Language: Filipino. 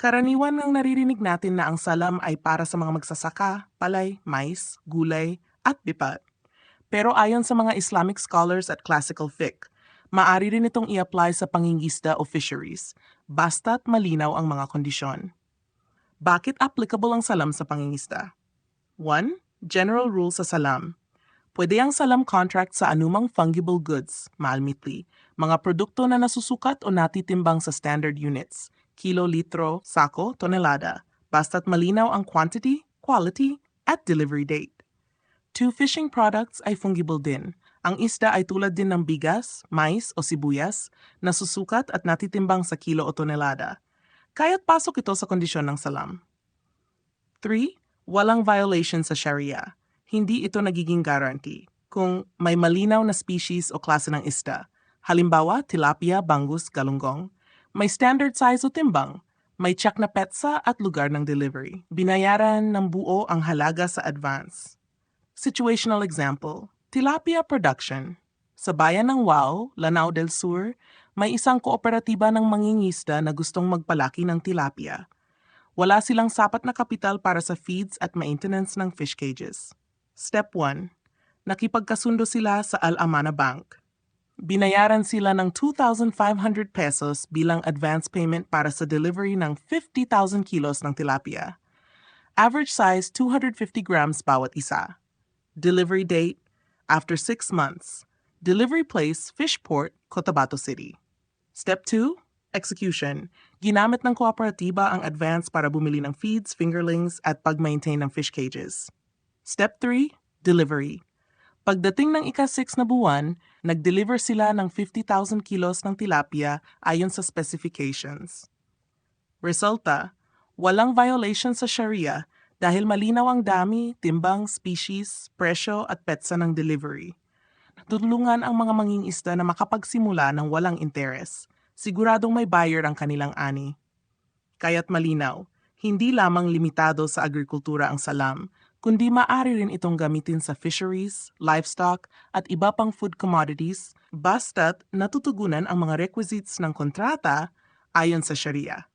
Karaniwan ng naririnig natin na ang salam ay para sa mga magsasaka, palay, mais, gulay, at bipat. Pero ayon sa mga Islamic scholars at classical fiqh, maaari rin itong i-apply sa pangingisda o fisheries, basta't malinaw ang mga kondisyon. Bakit applicable ang salam sa pangingisda? 1. General rule sa salam. Pwede ang salam contract sa anumang fungible goods, maalmitli, mga produkto na nasusukat o natitimbang sa standard units, kilo, litro, sako, tonelada, basta't malinaw ang quantity, quality, at delivery date. 2. Fishing products ay fungible din. Ang isda ay tulad din ng bigas, mais o sibuyas, nasusukat at natitimbang sa kilo o tonelada. Kaya't pasok ito sa kondisyon ng salam. 3. Walang violation sa Sharia. Hindi ito nagiging guarantee kung may malinaw na species o klase ng isda. Halimbawa, tilapia, bangus, galunggong. May standard size o timbang. May check na petsa at lugar ng delivery. Binayaran ng buo ang halaga sa advance. Situational example, tilapia production. Sa bayan ng Wao, Lanao del Sur, may isang kooperatiba ng mangingisda na gustong magpalaki ng tilapia. Wala silang sapat na kapital para sa feeds at maintenance ng fish cages. Step 1. Nakipagkasundo sila sa Al-Amana Bank. Binayaran sila ng 2,500 pesos bilang advance payment para sa delivery ng 50,000 kilos ng tilapia. Average size 250 grams bawat isa. Delivery date, after 6 months. Delivery place, Fishport, Cotabato City. Step 2. Execution. Ginamit ng kooperatiba ang advance para bumili ng feeds, fingerlings, at pag-maintain ng fish cages. Step 3. Delivery. Pagdating ng ika-6 na buwan, nag-deliver sila ng 50,000 kilos ng tilapia ayon sa specifications. Resulta, walang violation sa Sharia dahil malinaw ang dami, timbang, species, presyo at petsa ng delivery. Tutulungan ang mga mangingisda na makapagsimula ng walang interes. Siguradong may buyer ang kanilang ani. Kaya't malinaw, hindi lamang limitado sa agrikultura ang salam, kundi maaari rin itong gamitin sa fisheries, livestock, at iba pang food commodities basta't natutugunan ang mga requisites ng kontrata ayon sa Sharia.